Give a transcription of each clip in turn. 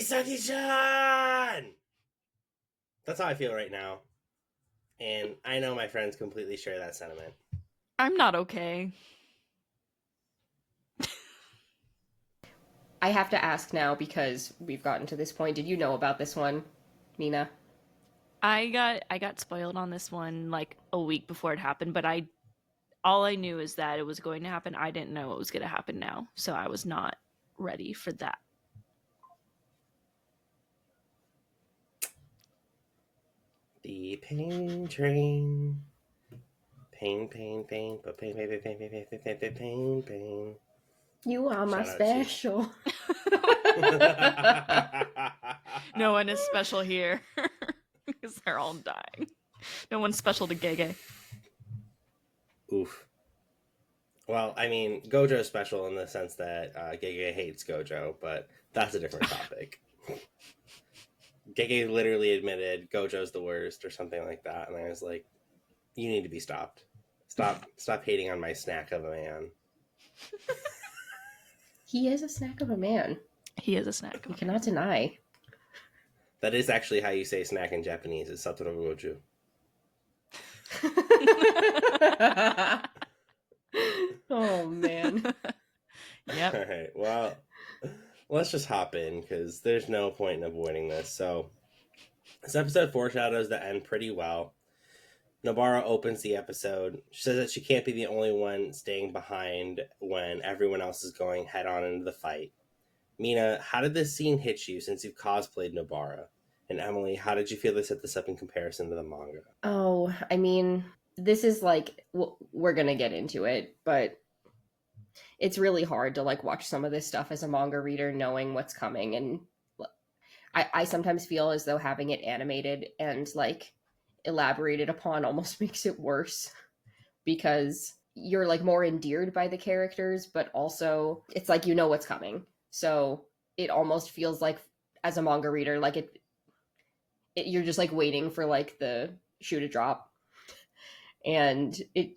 Kugisaki-chan! That's how I feel right now. And I know my friends completely share that sentiment. I'm not okay. I have to ask now because we've gotten to this point. Did you know about this one, Mina? I got spoiled on this one like a week before it happened, but all I knew is that it was going to happen. I didn't know it was going to happen now, so I was not ready for that. The pain train. Pain, pain, pain, but pain, pain, pain, pain, pain, pain, pain, pain, pain, pain. You are my Shout out special. No one is special here because they're all dying. No one's special to Gege. Oof. Well, I mean, Gojo's special in the sense that Gege hates Gojo, but that's a different topic. Gege literally admitted Gojo's the worst or something like that, and I was like, you need to be stopped. Stop hating on my snack of a man. He is a snack of a man. He is a snack. You cannot deny. That is actually how you say snack in Japanese. It's Satoru Goju. Oh, man. Yep. All right, well, let's just hop in because there's no point in avoiding this. So, this episode foreshadows the end pretty well. Nobara opens the episode. She says that she can't be the only one staying behind when everyone else is going head on into the fight. Mina, how did this scene hit you since you've cosplayed Nobara? And Emily, how did you feel this set this up in comparison to the manga? Oh, I mean, this is like, we're gonna get into it, but it's really hard to like watch some of this stuff as a manga reader knowing what's coming. And I sometimes feel as though having it animated and like elaborated upon almost makes it worse because you're like more endeared by the characters, but also it's like you know what's coming. So it almost feels like as a manga reader, like it you're just like waiting for like the shoe to drop. And it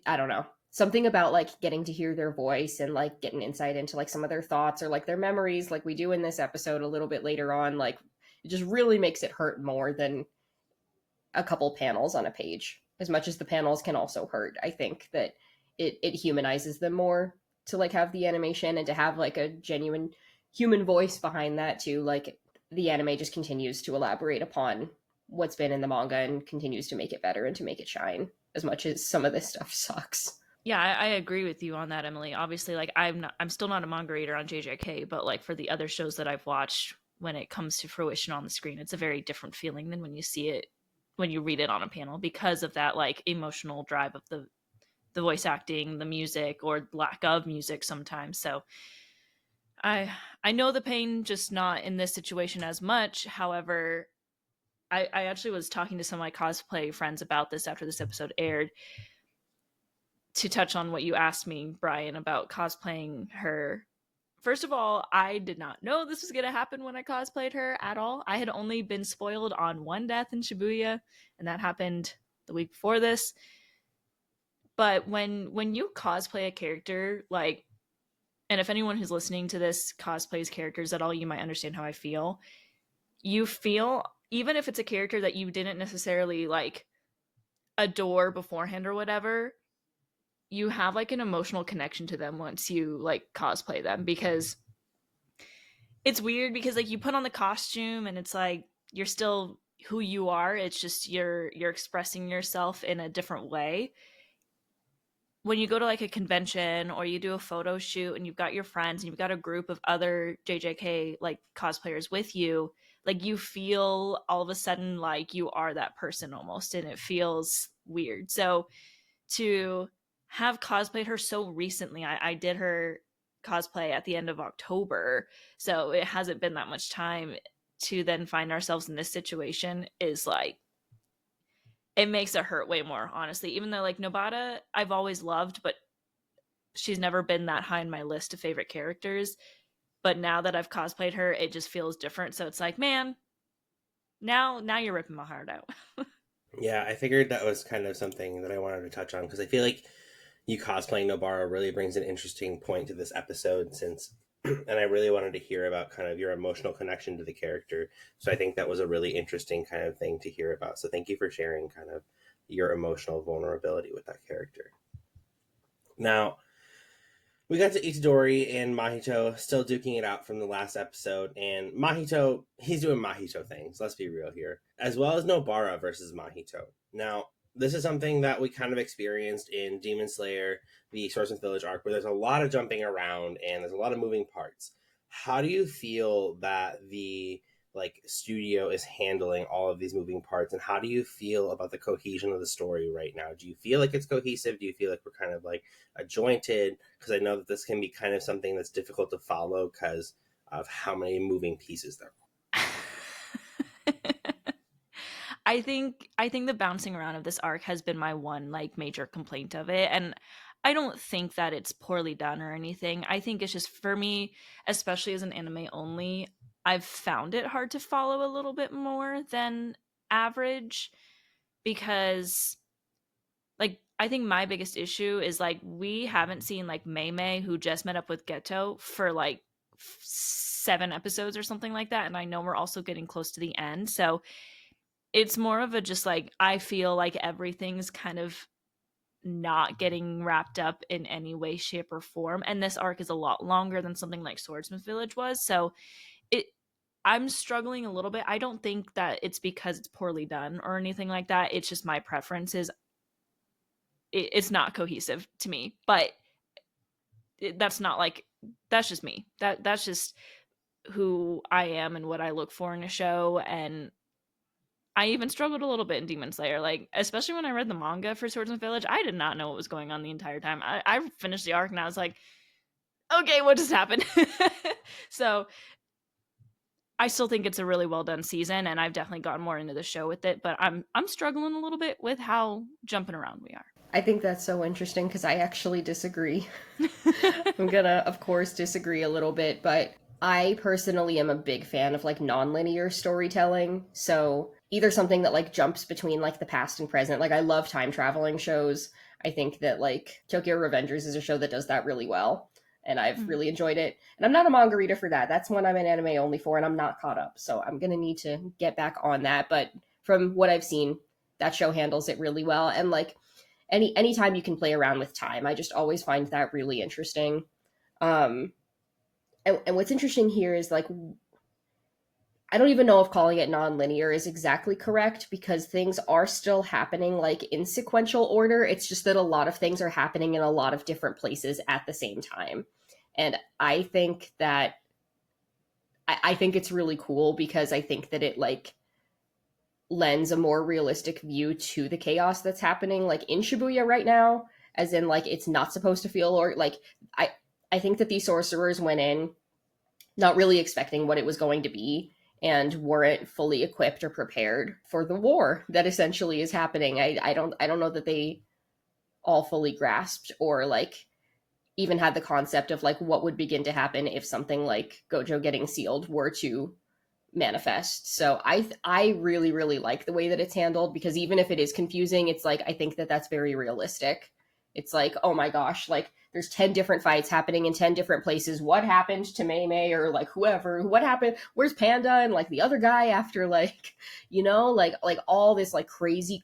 I don't know. Something about like getting to hear their voice and like getting insight into like some of their thoughts or like their memories like we do in this episode a little bit later on, like it just really makes it hurt more than a couple panels on a page. As much as the panels can also hurt, I think that it humanizes them more to like have the animation and to have like a genuine human voice behind that too. Like the anime just continues to elaborate upon what's been in the manga and continues to make it better and to make it shine as much as some of this stuff sucks. Yeah, I agree with you on that, Emily. Obviously, like I'm still not a manga reader on JJK, but like for the other shows that I've watched, when it comes to fruition on the screen, it's a very different feeling than when you see it, when you read it on a panel, because of that like emotional drive of the voice acting, the music, or lack of music sometimes. So I know the pain, just not in this situation as much. However, I actually was talking to some of my cosplay friends about this after this episode aired, to touch on what you asked me, Brian, about cosplaying her. First of all, I did not know this was going to happen when I cosplayed her at all. I had only been spoiled on one death in Shibuya, and that happened the week before this. But when you cosplay a character, like, and if anyone who's listening to this cosplays characters at all, you might understand how I feel. You feel, even if it's a character that you didn't necessarily like adore beforehand or whatever, you have like an emotional connection to them once you like cosplay them, because it's weird because like you put on the costume and it's like you're still who you are. It's just you're expressing yourself in a different way. When you go to like a convention or you do a photo shoot and you've got your friends and you've got a group of other JJK like cosplayers with you, like you feel all of a sudden like you are that person almost, and it feels weird. So to have cosplayed her so recently, I did her cosplay at the end of October, so it hasn't been that much time, to then find ourselves in this situation is like, it makes it hurt way more, honestly. Even though like Nobara I've always loved, but she's never been that high in my list of favorite characters. But now that I've cosplayed her, it just feels different. So it's like, man, now you're ripping my heart out. Yeah, I figured that was kind of something that I wanted to touch on because I feel like you cosplaying Nobara really brings an interesting point to this episode, since and I really wanted to hear about kind of your emotional connection to the character. So I think that was a really interesting kind of thing to hear about. So thank you for sharing kind of your emotional vulnerability with that character. Now, we got to Itadori and Mahito still duking it out from the last episode, and Mahito, he's doing Mahito things, let's be real here, as well as Nobara versus Mahito. Now, this is something that we kind of experienced in Demon Slayer, the Swordsmith Village arc, where there's a lot of jumping around and there's a lot of moving parts. How do you feel that the studio is handling all of these moving parts, and how do you feel about the cohesion of the story right now? Do you feel like it's cohesive? Do you feel like we're kind of like jointed? Because I know that this can be kind of something that's difficult to follow because of how many moving pieces there are. I think the bouncing around of this arc has been my one like major complaint of it, and I don't think that it's poorly done or anything. I think it's just for me, especially as an anime only, I've found it hard to follow a little bit more than average because like I think my biggest issue is like we haven't seen like Mei Mei, who just met up with Geto, for like 7 episodes or something like that, and I know we're also getting close to the end, so it's more of a just like I feel like everything's kind of not getting wrapped up in any way, shape, or form. And this arc is a lot longer than something like Swordsmith Village was. So it I'm struggling a little bit. I don't think that it's because it's poorly done or anything like that. It's just my preferences. It's not cohesive to me. But that's not like that's just me. That's just who I am and what I look for in a show. And I even struggled a little bit in Demon Slayer, like especially when I read the manga for Swordsmith Village. I did not know what was going on the entire time. I finished the arc and I was like, okay, what just happened? So I still think it's a really well done season, and I've definitely gotten more into the show with it. But I'm struggling a little bit with how jumping around we are. I think that's so interesting because I actually disagree. I'm gonna, of course, disagree a little bit, but I personally am a big fan of like non-linear storytelling. So either something that like jumps between like the past and present. Like I love time traveling shows. I think that like Tokyo Revengers is a show that does that really well. And I've really enjoyed it. And I'm not a manga reader for that. That's one I'm an anime only for, and I'm not caught up. So I'm gonna need to get back on that. But from what I've seen, that show handles it really well. And like anytime you can play around with time, I just always find that really interesting. um and what's interesting here is like I don't even know if calling it non-linear is exactly correct because things are still happening like in sequential order. It's just that a lot of things are happening in a lot of different places at the same time. And I think that I think it's really cool because I think that it like lends a more realistic view to the chaos that's happening like in Shibuya right now, as in like it's not supposed to feel or like I think that these sorcerers went in not really expecting what it was going to be and weren't fully equipped or prepared for the war that essentially is happening. I don't know that they all fully grasped or like even had the concept of like what would begin to happen if something like Gojo getting sealed were to manifest. So I really really like the way that it's handled because even if it is confusing, it's like I think that that's very realistic. It's like, oh my gosh, like there's 10 different fights happening in 10 different places. What happened to Mei Mei or like whoever? What happened? Where's Panda and like the other guy after like, like all this like crazy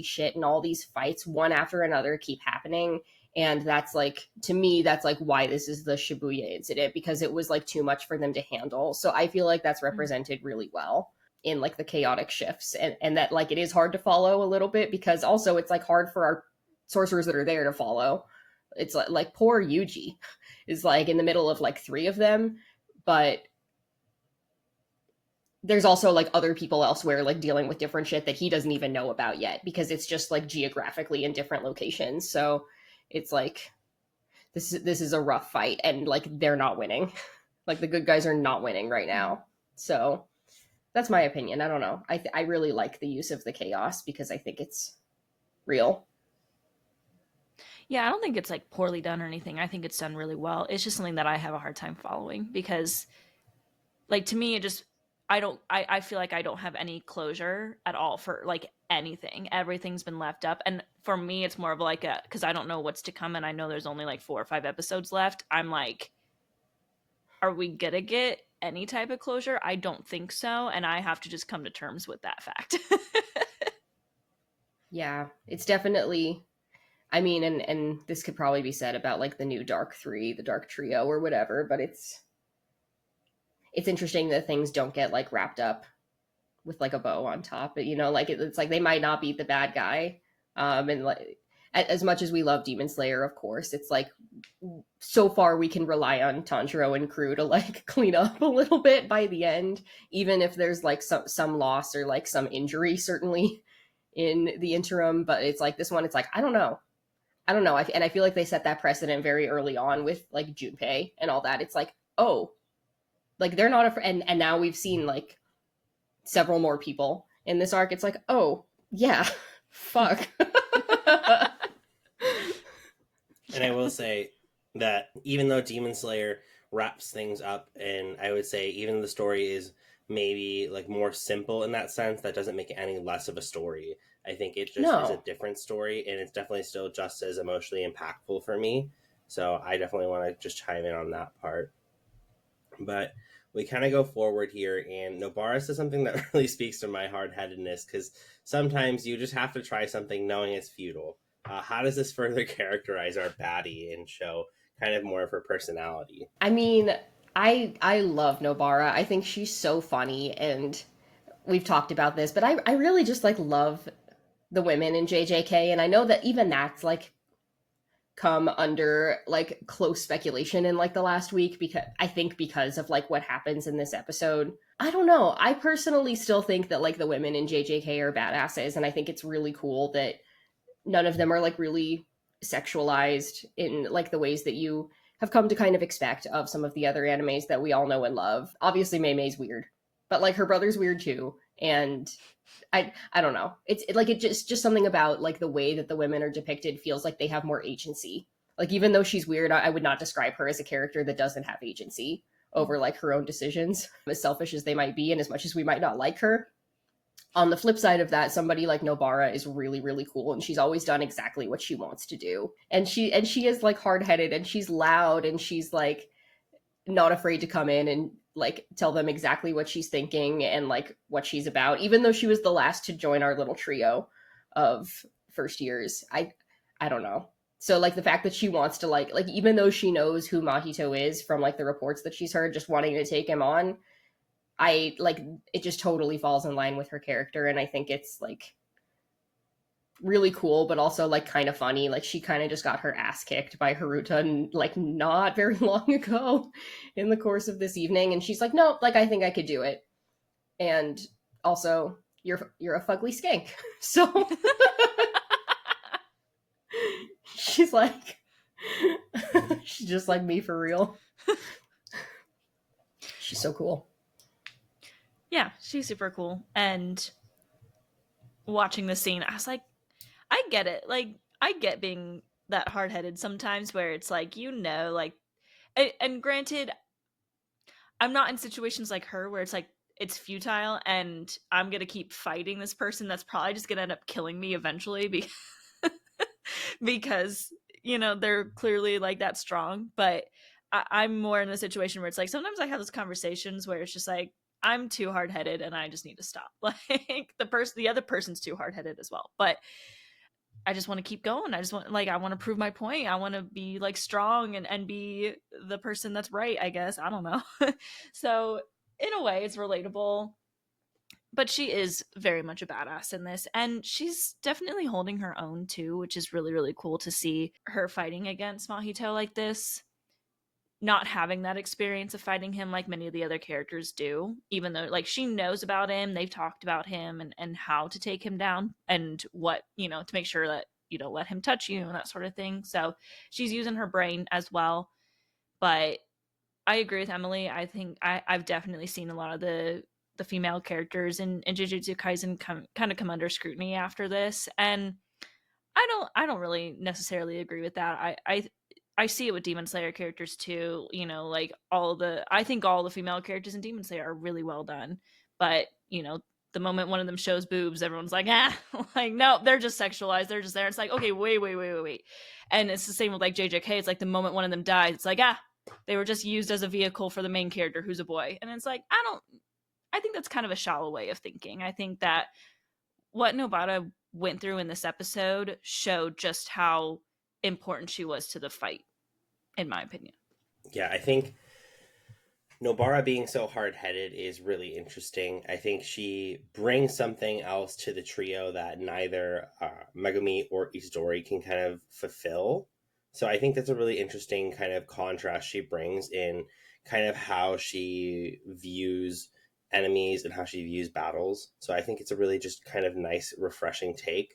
shit and all these fights one after another keep happening. And that's like, to me, that's like why this is the Shibuya incident, because it was like too much for them to handle. So I feel like that's represented really well in like the chaotic shifts, and that like it is hard to follow a little bit because also it's like hard for our sorcerers that are there to follow. It's like poor Yuji is like in the middle of like 3 of them, but there's also like other people elsewhere like dealing with different shit that he doesn't even know about yet because it's just like geographically in different locations. So it's like this is a rough fight and like they're not winning. Like the good guys are not winning right now. So that's my opinion. I don't know. I really like the use of the chaos because I think it's real. Yeah, I don't think it's like poorly done or anything. I think it's done really well. It's just something that I have a hard time following because like to me it just I feel like I don't have any closure at all for like anything. Everything's been left up, and for me it's more of like a, because I don't know what's to come and I know there's only like 4 or 5 episodes left. I'm like are we gonna get any type of closure? I don't think so, and I have to just come to terms with that fact. Yeah, it's definitely, I mean, and this could probably be said about like the new Dark 3, the Dark Trio or whatever, but it's interesting that things don't get like wrapped up with like a bow on top. But, you know, like it's like they might not beat the bad guy. And like as much as we love Demon Slayer, of course, it's like so far we can rely on Tanjiro and crew to like clean up a little bit by the end, even if there's like some loss or like some injury, certainly in the interim. But it's like this one, it's like I don't know. And I feel like they set that precedent very early on with like Junpei and all that. It's like, oh, like they're not and now we've seen like several more people in this arc. It's like, oh yeah, fuck. And I will say that even though Demon Slayer wraps things up, and I would say even the story is maybe like more simple in that sense, that doesn't make it any less of a story. I think it just is a No. different story, and it's definitely still just as emotionally impactful for me. So I definitely want to just chime in on that part. But we kind of go forward here, and Nobara says something that really speaks to my hard headedness, because sometimes you just have to try something knowing it's futile. How does this further characterize our baddie and show kind of more of her personality? I mean, I love Nobara. I think she's so funny, and we've talked about this, but I really just like love the women in JJK, and I know that even that's like come under like close speculation in like the last week, because I think because of like what happens in this episode. I don't know. I personally still think that like the women in JJK are badasses, and I think it's really cool that none of them are like really sexualized in like the ways that you have come to kind of expect of some of the other animes that we all know and love. Obviously Mei Mei's weird, but like her brother's weird too, and I don't know. Like it just something about like the way that the women are depicted feels like they have more agency. Like even though she's weird, I would not describe her as a character that doesn't have agency over like her own decisions, as selfish as they might be and as much as we might not like her. On the flip side of that, somebody like Nobara is really really cool, and she's always done exactly what she wants to do. And she is like hard-headed, and she's loud, and she's like not afraid to come in and like tell them exactly what she's thinking and like what she's about, even though she was the last to join our little trio of first years. I don't know. So like the fact that she wants to like even though she knows who Mahito is from like the reports that she's heard, just wanting to take him on, I like it just totally falls in line with her character, and I think it's like really cool, but also like kind of funny. Like she kind of just got her ass kicked by Haruta like not very long ago in the course of this evening, and she's like, "Nope, like I think I could do it." And also, you're a fugly skank, so she's like, she's just like me for real. She's so cool. Yeah, she's super cool. And watching the scene, I was like, I get it. Like, I get being that hard headed sometimes where it's like, you know, like, and granted, I'm not in situations like her where it's like, it's futile and I'm going to keep fighting this person that's probably just going to end up killing me eventually because, you know, they're clearly like that strong. But I'm more in a situation where it's like, sometimes I have those conversations where it's just like, I'm too hard headed and I just need to stop. Like the other person's too hard headed as well. But I just want to keep going. I just want I want to prove my point. I want to be like strong and be the person that's right, I guess. I don't know. So in a way it's relatable. But she is very much a badass in this. And she's definitely holding her own too, which is really, really cool to see her fighting against Mahito like this. Not having that experience of fighting him like many of the other characters do, even though like she knows about him, they've talked about him and how to take him down and what, you know, to make sure that you don't let him touch you and that sort of thing. So she's using her brain as well. But I agree with Emily. I think I've definitely seen a lot of the female characters in Jujutsu Kaisen kind of come under scrutiny after this, and I don't really necessarily agree with that. I see it with Demon Slayer characters too. You know, like I think all the female characters in Demon Slayer are really well done. But, you know, the moment one of them shows boobs, everyone's like, like, no, they're just sexualized. They're just there. It's like, okay, wait. And it's the same with like JJK. It's like the moment one of them dies, it's like, They were just used as a vehicle for the main character who's a boy. And it's like, I think that's kind of a shallow way of thinking. I think that what Nobara went through in this episode showed just how important she was to the fight, in my opinion. Yeah, I think Nobara being so hard-headed is really interesting. I think she brings something else to the trio that neither Megumi or Itadori can kind of fulfill. So I think that's a really interesting kind of contrast she brings in kind of how she views enemies and how she views battles. So I think it's a really just kind of nice, refreshing take.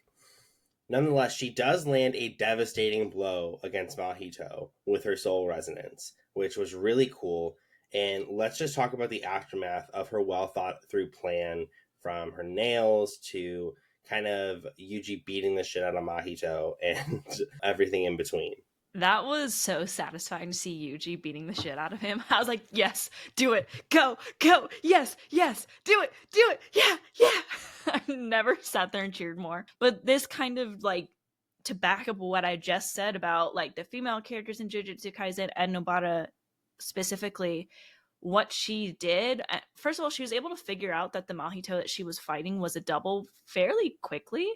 Nonetheless, she does land a devastating blow against Mahito with her soul resonance, which was really cool. And let's just talk about the aftermath of her well thought through plan, from her nails to kind of Yuji beating the shit out of Mahito and everything in between. That was so satisfying to see Yuji beating the shit out of him. I was like, yes, do it. Go, go. Yes, yes. Do it. Do it. Yeah, yeah. I've never sat there and cheered more. But this kind of like, to back up what I just said about like the female characters in Jujutsu Kaisen and Nobara specifically, what she did, first of all, she was able to figure out that the Mahito that she was fighting was a double fairly quickly.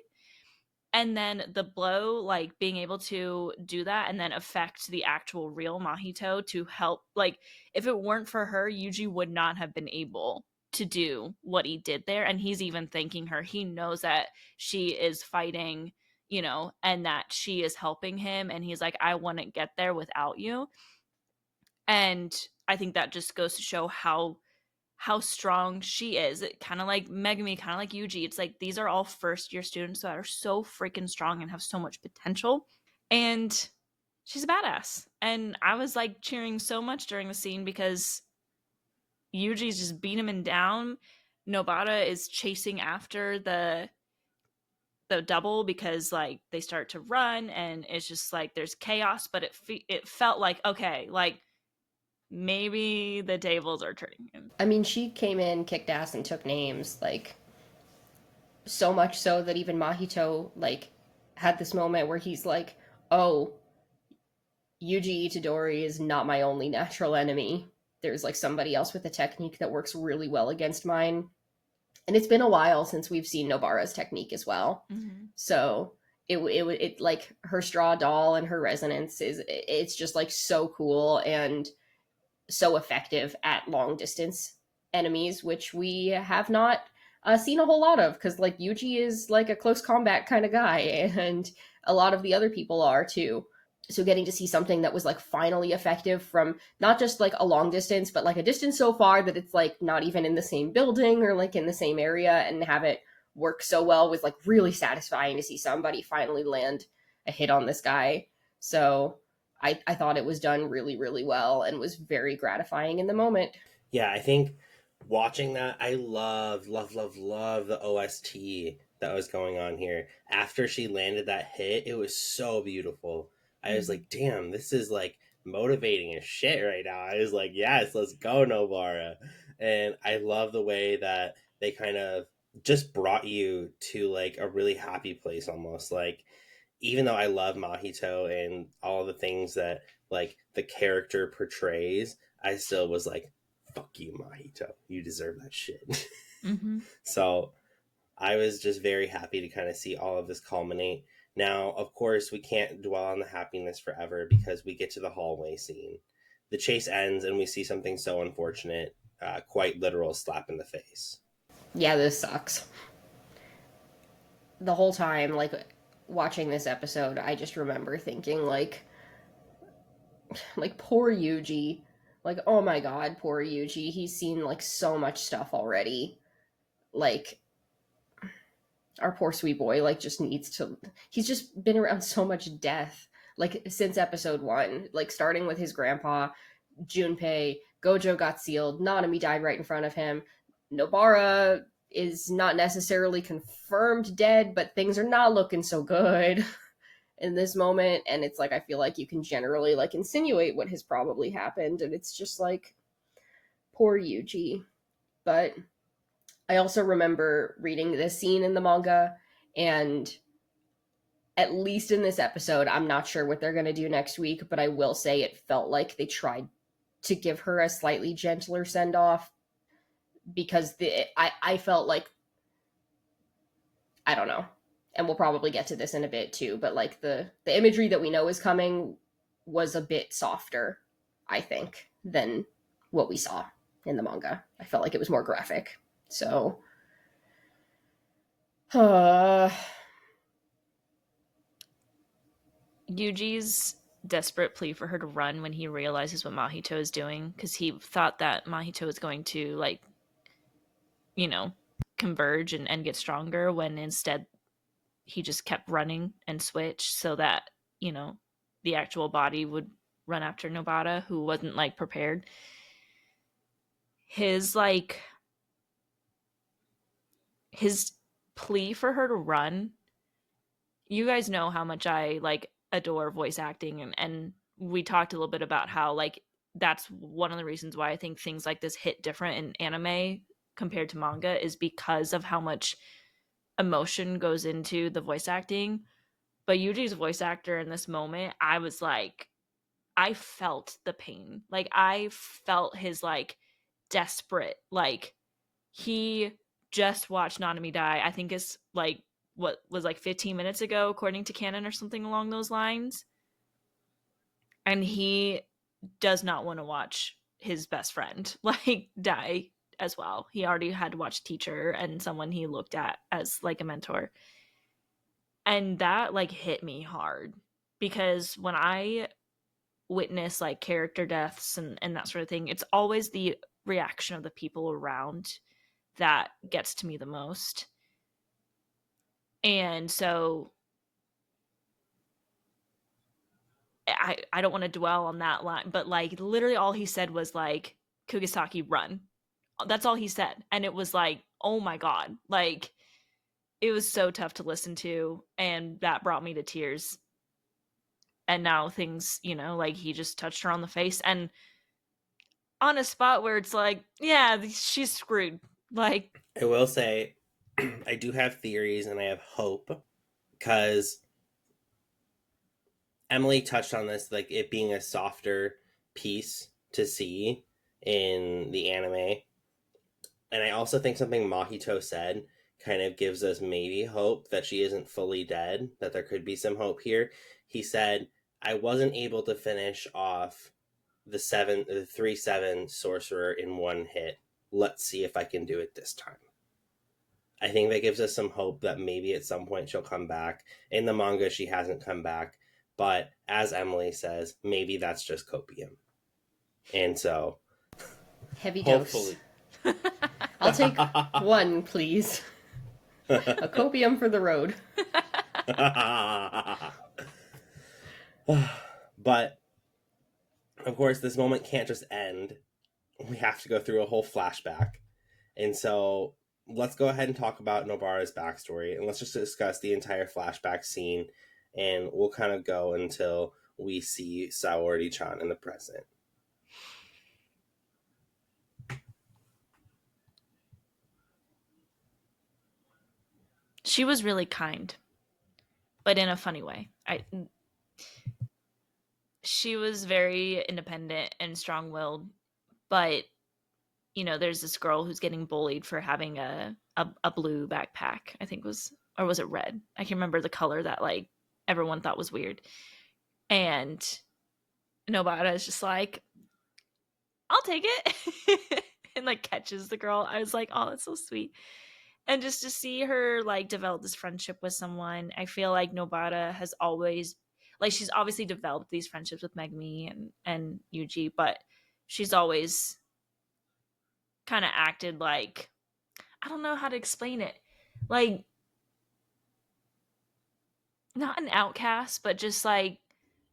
And then the blow, like being able to do that and then affect the actual real Mahito to help, like if it weren't for her, Yuji would not have been able to do what he did there. And he's even thanking her. He knows that she is fighting, you know, and that she is helping him. And he's like, I wouldn't get there without you. And I think that just goes to show how strong she is. Kind of like Megumi, kind of like Yuji. It's like these are all first year students that are so freaking strong and have so much potential. And she's a badass. And I was like cheering so much during the scene because Yuji's just beating him down. Nobara is chasing after the double because like they start to run and it's just like there's chaos, but it felt like okay, like maybe the tables are turning. I mean, she came in, kicked ass, and took names, like, so much so that even Mahito, like, had this moment where he's like, oh, Yuji Itadori is not my only natural enemy. There's, like, somebody else with a technique that works really well against mine. And it's been a while since we've seen Nobara's technique as well. Mm-hmm. So it like her straw doll and her resonance it's just like so cool and so effective at long distance enemies, which we have not seen a whole lot of because like Yuji is like a close combat kind of guy, and a lot of the other people are too. So getting to see something that was like finally effective from not just like a long distance, but like a distance so far that it's like not even in the same building or like in the same area, and have it work so well was like really satisfying to see somebody finally land a hit on this guy. So I thought it was done really, really well and was very gratifying in the moment. Yeah, I think watching that, I love the OST that was going on here. After she landed that hit, it was so beautiful. I was like, damn, this is like motivating as shit right now. I was like, yes, let's go, Nobara. And I love the way that they kind of just brought you to like a really happy place almost. Like, even though I love Mahito and all the things that like the character portrays, I still was like, fuck you, Mahito. You deserve that shit. Mm-hmm. So I was just very happy to kind of see all of this culminate. Now, of course, we can't dwell on the happiness forever because we get to the hallway scene. The chase ends and we see something so unfortunate, quite literal slap in the face. Yeah, this sucks. The whole time, like, watching this episode, I just remember thinking, like poor Yuji. Like, oh my god, poor Yuji. He's seen, like, so much stuff already. Like, our poor sweet boy, like, just needs to... He's just been around so much death, like, since episode 1. Like, starting with his grandpa, Junpei, Gojo got sealed, Nanami died right in front of him, Nobara is not necessarily confirmed dead, but things are not looking so good in this moment, and it's like I feel like you can generally like insinuate what has probably happened, and it's just like poor Yuji. But I also remember reading this scene in the manga, and at least in this episode, I'm not sure what they're going to do next week, but I will say it felt like they tried to give her a slightly gentler send off, because I felt like, I don't know, and we'll probably get to this in a bit too, but like the imagery that we know is coming was a bit softer, I think, than what we saw in the manga. I felt like it was more graphic. So Yuji's desperate plea for her to run when he realizes what Mahito is doing, because he thought that Mahito was going to, like, you know, converge and get stronger, when instead he just kept running and switched so that, you know, the actual body would run after Nobara, who wasn't like prepared. His like his plea for her to run, you guys know how much I like adore voice acting, and we talked a little bit about how like that's one of the reasons why I think things like this hit different in anime compared to manga, is because of how much emotion goes into the voice acting. But Yuji's voice actor in this moment, I was like, I felt the pain. Like I felt his like desperate, like he just watched Nanami die. I think it's like what was like 15 minutes ago, according to canon, or something along those lines. And he does not want to watch his best friend like die as well. He already had to watch teacher and someone he looked at as like a mentor. And that like hit me hard, because when I witness like character deaths and that sort of thing, it's always the reaction of the people around that gets to me the most. And so I don't want to dwell on that line, but like literally all he said was like, Kugisaki, run. That's all he said. And it was like, oh my God. Like it was so tough to listen to, and that brought me to tears. And now things, you know, like he just touched her on the face, and on a spot where it's like, yeah, she's screwed. Like, I will say, I do have theories and I have hope, because Emily touched on this, like it being a softer piece to see in the anime. And I also think something Mahito said kind of gives us maybe hope that she isn't fully dead, that there could be some hope here. He said, I wasn't able to finish off the 3-7 sorcerer in one hit. Let's see if I can do it this time. I think that gives us some hope that maybe at some point she'll come back. In the manga, she hasn't come back. But as Emily says, maybe that's just copium. And so, heavy hopefully. dose. I'll take one, please. A copium for the road. But, of course, this moment can't just end. We have to go through a whole flashback. And so, let's go ahead and talk about Nobara's backstory. And let's just discuss the entire flashback scene. And we'll kind of go until we see Saori-chan in the present. she was really kind, but in a funny way. She was very independent and strong-willed, but you know, there's this girl who's getting bullied for having a blue backpack, I think was, or was it red? I can't remember the color that like everyone thought was weird. And Nobara is just like, I'll take it. And like catches the girl. I was like, oh, that's so sweet. And just to see her like develop this friendship with someone, I feel like Nobara has always, like, she's obviously developed these friendships with Megumi and Yuji, but she's always kind of acted like, I don't know how to explain it, like not an outcast, but just like,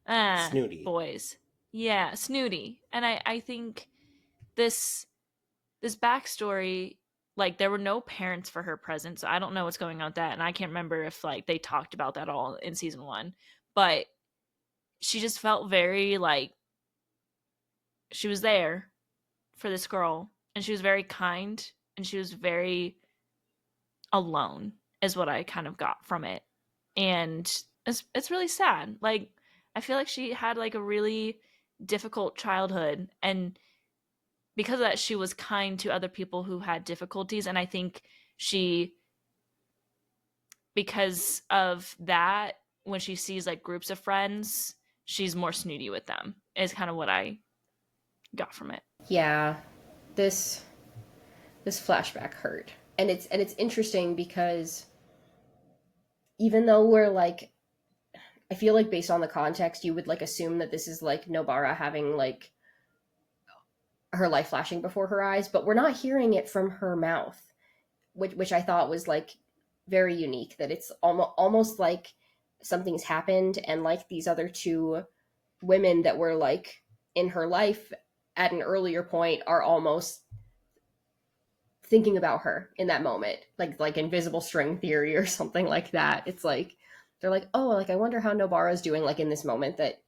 Snooty. boys, yeah, snooty. And I think this backstory, like there were no parents for her present, so I don't know what's going on with that, and I can't remember if like they talked about that all in season 1, but she just felt very like she was there for this girl, and she was very kind, and she was very alone is what I kind of got from it. And it's really sad. Like I feel like she had like a really difficult childhood, and because of that she was kind to other people who had difficulties. And I think she, because of that, when she sees like groups of friends, she's more snooty with them, is kind of what I got from it. Yeah, this this flashback hurt. And it's interesting because even though we're like, I feel like based on the context you would like assume that this is like Nobara having like her life flashing before her eyes, but we're not hearing it from her mouth, which I thought was like very unique, that it's almost like something's happened and like these other two women that were like in her life at an earlier point are almost thinking about her in that moment, like invisible string theory or something like that. It's like they're like, oh, like I wonder how Nobara's doing like in this moment that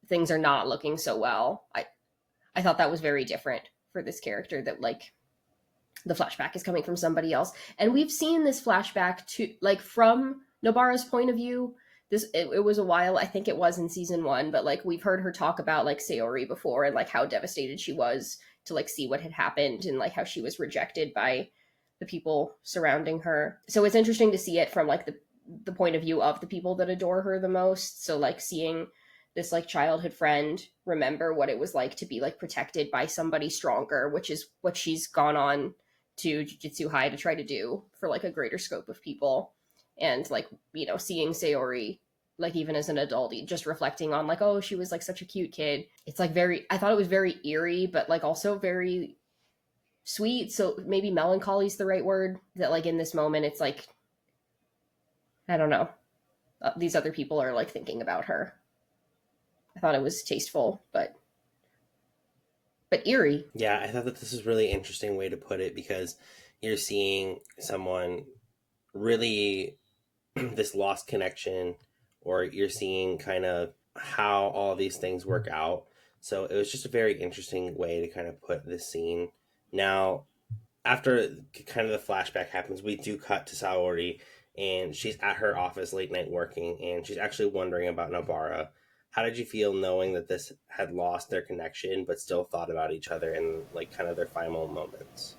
things are not looking so well. I thought that was very different for this character, that like the flashback is coming from somebody else. And we've seen this flashback to like from Nobara's point of view. It was a while, I think it was in season 1, but like we've heard her talk about like Sayori before and like how devastated she was to like see what had happened and like how she was rejected by the people surrounding her. So it's interesting to see it from like the point of view of the people that adore her the most. So like seeing this like childhood friend remember what it was like to be like protected by somebody stronger, which is what she's gone on to Jujutsu High to try to do for like a greater scope of people. And like, you know, seeing Sayori like even as an adult, just reflecting on like, oh, she was like such a cute kid. It's like very, I thought it was very eerie, but like also very sweet. So maybe melancholy is the right word, that like in this moment it's like, I don't know, these other people are like thinking about her. I thought it was tasteful, but eerie. Yeah, I thought that this is a really interesting way to put it, because you're seeing someone really this lost connection, or you're seeing kind of how all these things work out. So it was just a very interesting way to kind of put this scene. Now, after kind of the flashback happens, we do cut to Saori, and she's at her office late night working, and she's actually wondering about Nobara. How did you feel knowing that this had lost their connection but still thought about each other in like kind of their final moments?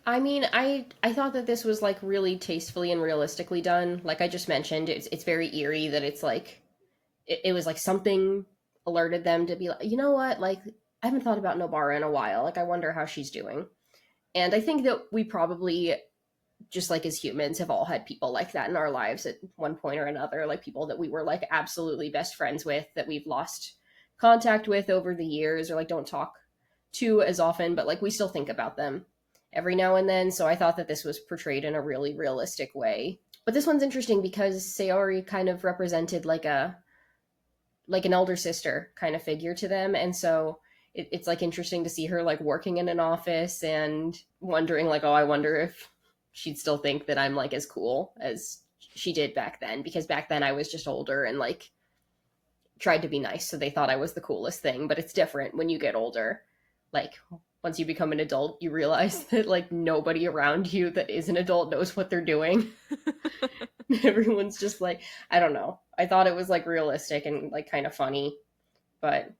I mean, I thought that this was like really tastefully and realistically done. Like I just mentioned, it's very eerie that it's like it was like something alerted them to be like, you know what, like I haven't thought about Nobara in a while. Like I wonder how she's doing. And I think that we probably, just like as humans, have all had people like that in our lives at one point or another, like people that we were like absolutely best friends with that we've lost contact with over the years, or like don't talk to as often, but like we still think about them every now and then. So I thought that this was portrayed in a really realistic way. But this one's interesting because Sayori kind of represented like an elder sister kind of figure to them, and so it's like interesting to see her like working in an office and wondering like, oh, I wonder if she'd still think that I'm like as cool as she did back then, because back then I was just older and like tried to be nice, so they thought I was the coolest thing. But it's different when you get older. Like once you become an adult, you realize that like nobody around you that is an adult knows what they're doing. Everyone's just like, I don't know. I thought it was like realistic and like kind of funny, but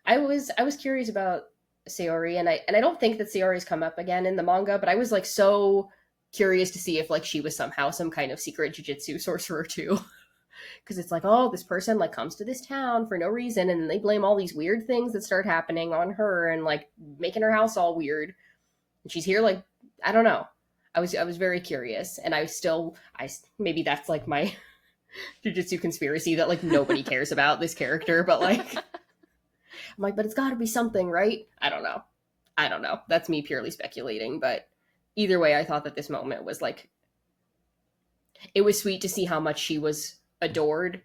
I was curious about Sayori, and I don't think that Sayori's come up again in the manga, but I was like so curious to see if like she was somehow some kind of secret jujutsu sorcerer too. Because it's like, oh, this person like comes to this town for no reason, and then they blame all these weird things that start happening on her and like making her house all weird. And she's here like, I don't know. I was very curious, and I maybe that's like my jujutsu conspiracy that like nobody cares about this character, but like I'm like, but it's got to be something, right? I don't know. I don't know. That's me purely speculating, but either way, I thought that this moment was like, it was sweet to see how much she was adored,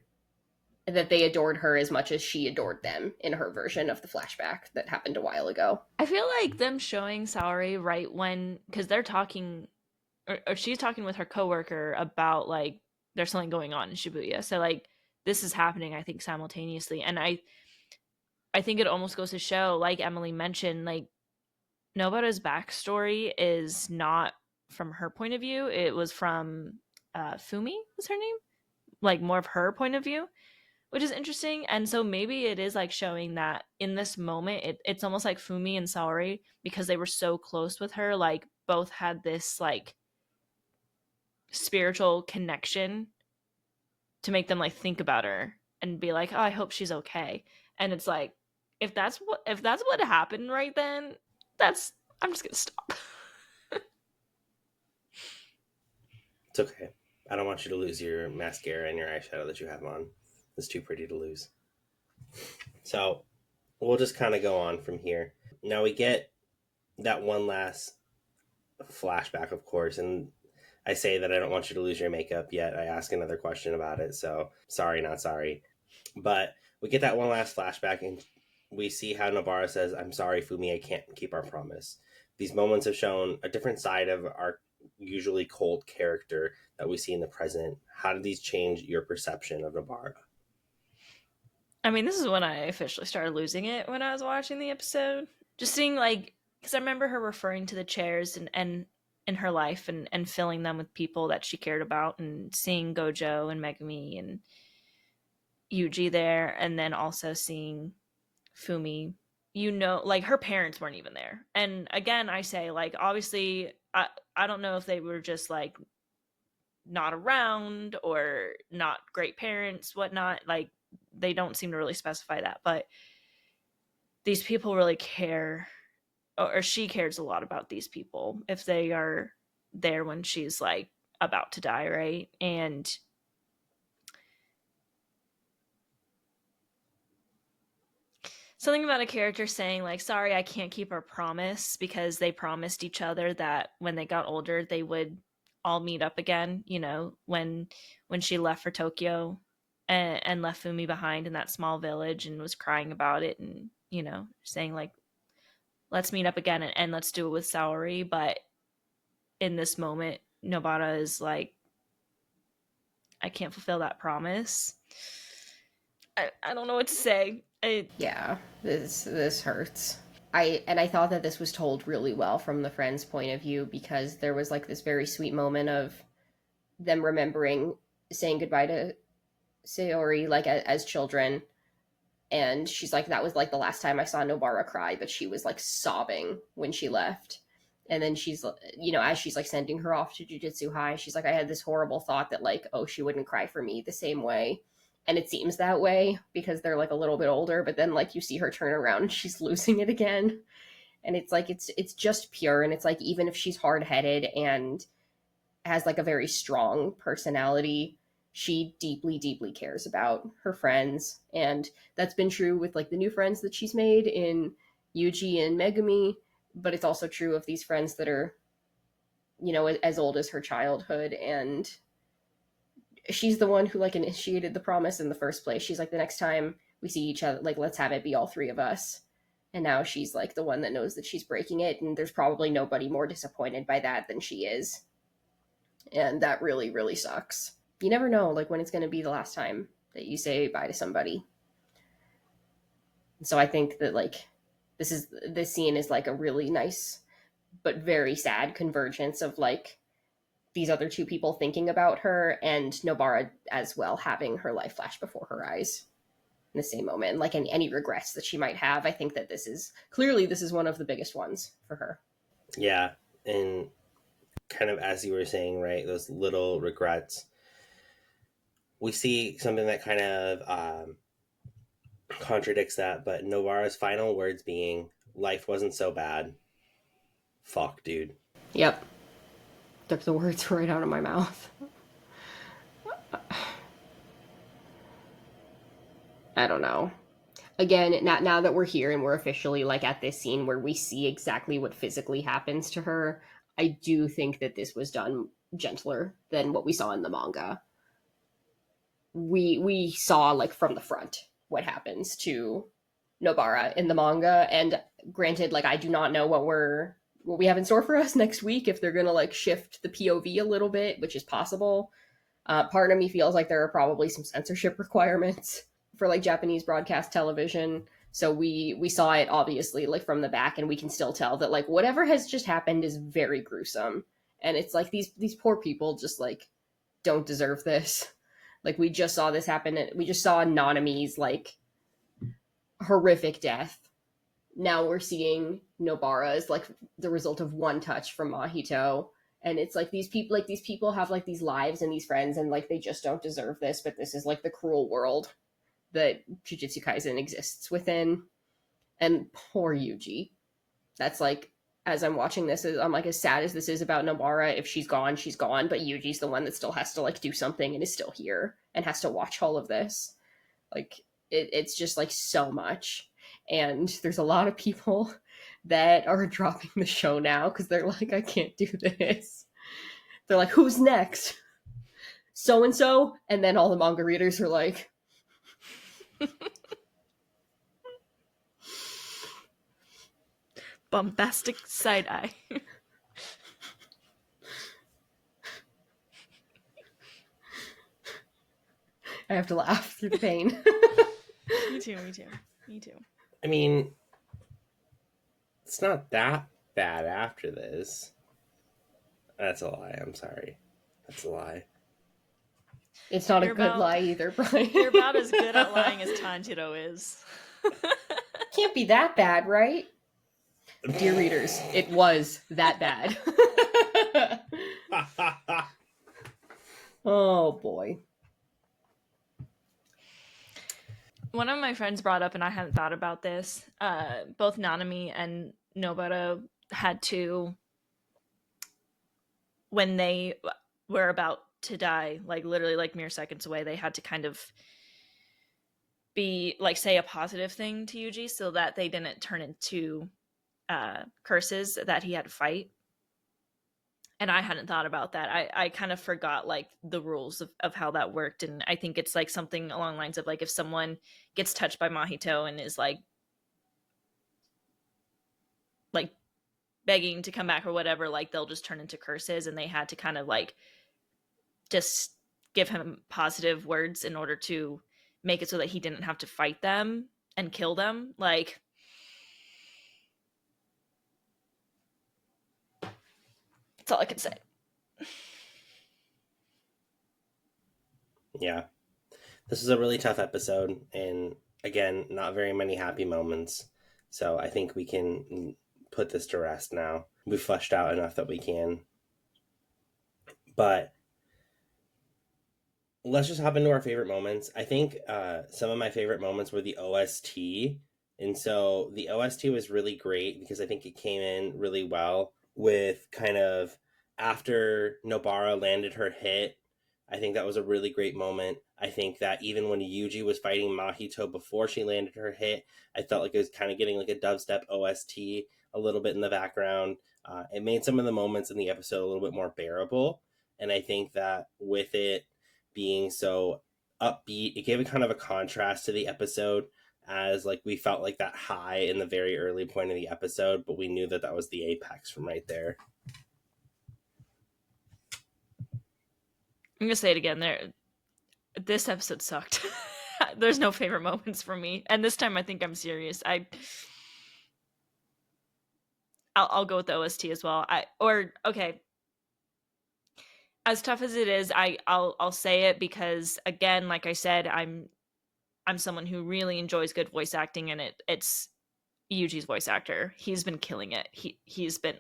that they adored her as much as she adored them in her version of the flashback that happened a while ago. I feel like them showing Saori right when, because they're talking, or she's talking with her coworker about like there's something going on in Shibuya. So like this is happening, I think, simultaneously. And I think it almost goes to show, like Emily mentioned, like Nobara's backstory is not from her point of view. It was from Fumi was her name, like more of her point of view. which is interesting. And so maybe it is like showing that in this moment, it's almost like Fumi and Saori, because they were so close with her, like both had this like spiritual connection to make them like think about her and be like, oh, I hope she's okay. And it's like, if that's what happened right then, that's I'm just gonna stop. It's okay. I don't want you to lose your mascara and your eyeshadow that you have on. It's too pretty to lose. So we'll just kind of go on from here. Now we get that one last flashback, of course, and I say that I don't want you to lose your makeup, yet I ask another question about it. So sorry, not sorry. But we get that one last flashback, and we see how Nobara says, I'm sorry, Fumi, I can't keep our promise. These moments have shown a different side of our usually cold character that we see in the present. How did these change your perception of Nobara? I mean, this is when I officially started losing it when I was watching the episode. Just seeing like, because I remember her referring to the chairs and in her life and filling them with people that she cared about, and seeing Gojo and Megumi and Yuji there, and then also seeing Fumi. You know, like her parents weren't even there. And again, I say like, obviously, I don't know if they were just like not around or not great parents, whatnot. Like they don't seem to really specify that, but these people really care, or she cares a lot about these people if they are there when she's like about to die, right? And something about a character saying like, sorry, I can't keep our promise, because they promised each other that when they got older they would all meet up again, you know, when she left for Tokyo, and left Fumi behind in that small village and was crying about it, and you know, saying like, let's meet up again, and let's do it with Saori. But in this moment, Nobara is like, I can't fulfill that promise. I don't know what to say. Yeah, this hurts. I thought that this was told really well from the friend's point of view, because there was like this very sweet moment of them remembering saying goodbye to Sayori like as children, and she's like, that was like the last time I saw Nobara cry, but she was like sobbing when she left. And then she's, you know, as she's like sending her off to Jujutsu High, she's like, I had this horrible thought that like, oh, she wouldn't cry for me the same way. And it seems that way because they're like a little bit older, but then like you see her turn around and she's losing it again. And it's like it's just pure, and it's like even if she's hard-headed and has like a very strong personality, she deeply deeply cares about her friends. And that's been true with like the new friends that she's made in Yuji and Megumi, but it's also true of these friends that are, you know, as old as her childhood. And she's the one who like initiated the promise in the first place. She's like, the next time we see each other, like, let's have it be all three of us. And now she's like the one that knows that she's breaking it, and there's probably nobody more disappointed by that than she is. And that really really sucks. You never know like when it's going to be the last time that you say bye to somebody. And so I think that like this scene is like a really nice but very sad convergence of like these other two people thinking about her, and Nobara as well having her life flash before her eyes in the same moment, like any regrets that she might have. I think that this is one of the biggest ones for her. Yeah, and kind of as you were saying, right, those little regrets. We see something that kind of contradicts that, but Nobara's final words being, life wasn't so bad. Fuck, dude. Yep. Took the words right out of my mouth. I don't know. Again, now that we're here and we're officially like at this scene where we see exactly what physically happens to her, I do think that this was done gentler than what we saw in the manga. We saw like from the front what happens to Nobara in the manga, and granted, like I do not know what we have in store for us next week, if they're gonna like shift the POV a little bit, which is possible. Part of me feels like there are probably some censorship requirements for like Japanese broadcast television. So we saw it obviously like from the back, and we can still tell that like whatever has just happened is very gruesome. And it's like these poor people just like don't deserve this. Like, we just saw this happen. We just saw Nanami's, like, horrific death. Now we're seeing Nobara as, like, the result of one touch from Mahito. And it's like these people have, like, these lives and these friends, and, like, they just don't deserve this, but this is, like, the cruel world that Jujutsu Kaisen exists within. And poor Yuji. That's, like, as I'm watching this, I'm like, as sad as this is about Nobara, if she's gone, she's gone, but Yuji's the one that still has to, like, do something and is still here and has to watch all of this. Like, it's just, like, so much. And there's a lot of people that are dropping the show now because they're like, I can't do this. They're like, who's next? So-and-so? And then all the manga readers are like... Bombastic side-eye. I have to laugh through the pain. Me too. I mean, it's not that bad after this. That's a lie. I'm sorry. That's a lie. It's not a good lie either, Brian. You're about as good at lying as Tanjiro is. Can't be that bad, right? Dear readers, it was that bad. Oh, boy. One of my friends brought up, and I hadn't thought about this, both Nanami and Nobara had to, when they were about to die, like literally like mere seconds away, they had to kind of be like, say a positive thing to Yuji so that they didn't turn into curses that he had to fight. And I hadn't thought about that. I kind of forgot like the rules of how that worked. And I think it's like something along the lines of like, if someone gets touched by Mahito and is like begging to come back or whatever, like they'll just turn into curses, and they had to kind of like just give him positive words in order to make it so that he didn't have to fight them and kill them. Like, that's all I can say. Yeah. This is a really tough episode, and again, not very many happy moments. So I think we can put this to rest now. We've fleshed out enough that we can. But let's just hop into our favorite moments. I think some of my favorite moments were the OST. And so the OST was really great because I think it came in really well with kind of after Nobara landed her hit. I think that was a really great moment. I think that even when Yuji was fighting Mahito before she landed her hit, I felt like it was kind of getting like a dubstep OST a little bit in the background. It made some of the moments in the episode a little bit more bearable. And I think that with it being so upbeat, it gave a kind of a contrast to the episode, as like we felt like that high in the very early point of the episode, but we knew that that was the apex from right there. I'm gonna say it again. This episode sucked. There's no favorite moments for me, and this time I think I'm serious. I'll go with the OST as well. Okay. As tough as it is, I'll say it because, again, like I said, I'm someone who really enjoys good voice acting, and it's Yuji's voice actor. He's been killing it. He's been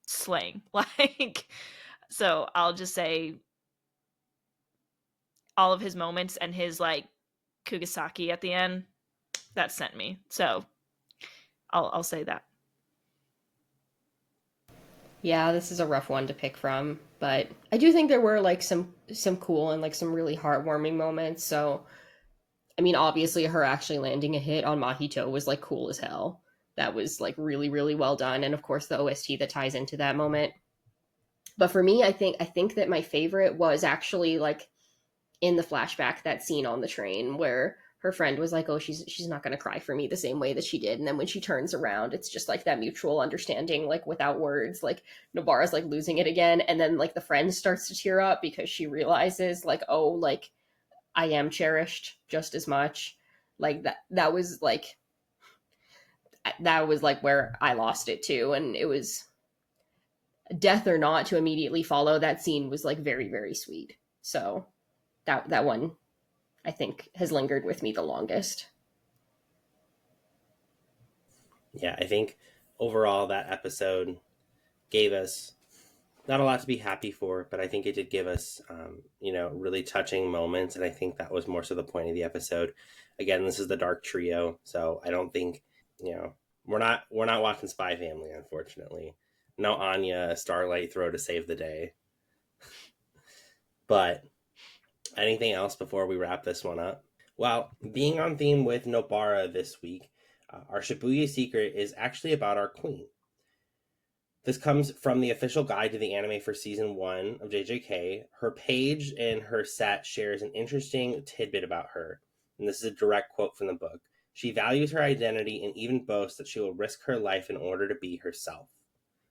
slaying. Like, so I'll just say all of his moments and his like Kugisaki at the end, that sent me. So I'll say that. Yeah, this is a rough one to pick from, but I do think there were like some cool and like some really heartwarming moments. So, I mean, obviously her actually landing a hit on Mahito was like cool as hell. That was like really, really well done. And of course the OST that ties into that moment. But for me, I think that my favorite was actually like in the flashback, that scene on the train where her friend was like, oh, she's not going to cry for me the same way that she did. And then when she turns around, it's just like that mutual understanding, like without words, like Nobara's like losing it again. And then like the friend starts to tear up because she realizes like, oh, like I am cherished just as much. Like that was like where I lost it too. And it was death or not to immediately follow, that scene was like very, very sweet. So that one I think has lingered with me the longest. Yeah, I think overall that episode gave us not a lot to be happy for, but I think it did give us, really touching moments, and I think that was more so the point of the episode. Again, this is the Dark Trio, so I don't think, we're not watching Spy Family, unfortunately. No Anya Starlight throw to save the day. But anything else before we wrap this one up? Well, being on theme with Nobara this week, our Shibuya secret is actually about our queen. This comes from the official guide to the anime for season 1 of JJK. Her page and her set shares an interesting tidbit about her, and this is a direct quote from the book. She values her identity and even boasts that she will risk her life in order to be herself.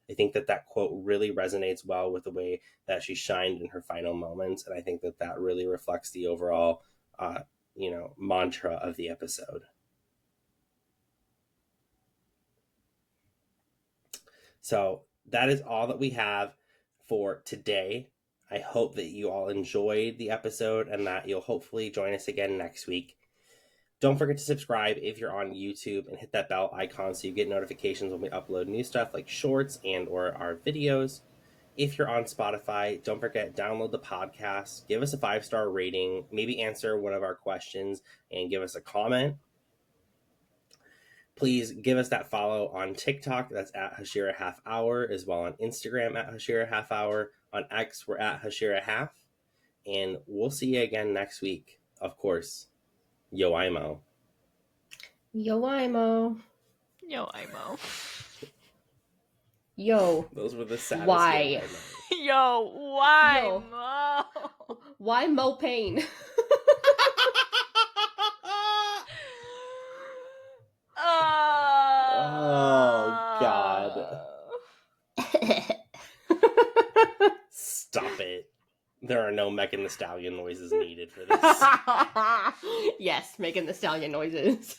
I think that quote really resonates well with the way that she shined in her final moments, and I think that really reflects the overall, mantra of the episode. So that is all that we have for today. I hope that you all enjoyed the episode and that you'll hopefully join us again next week. Don't forget to subscribe if you're on YouTube and hit that bell icon so you get notifications when we upload new stuff like shorts and or our videos. If you're on Spotify, don't forget, download the podcast, give us a 5-star rating, maybe answer one of our questions, and give us a comment. Please give us that follow on TikTok. That's at Hashira Half Hour, as well on Instagram at Hashira Half Hour. On X, we're at Hashira Half. And we'll see you again next week. Of course, yo Imo. Yo, Imo. Yo, Imo. Yo. Those were the saddest Why? Yo, why, Yo. Mo? Why Mo Pain? Oh, God. Stop it. There are no Megan the Stallion noises needed for this. Yes, Megan the Stallion noises.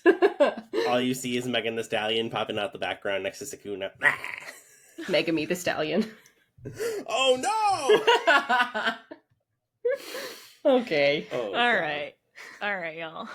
All you see is Megan the Stallion popping out the background next to Sakuna. Megami the Stallion. Oh, no! Okay. Oh, All right, y'all.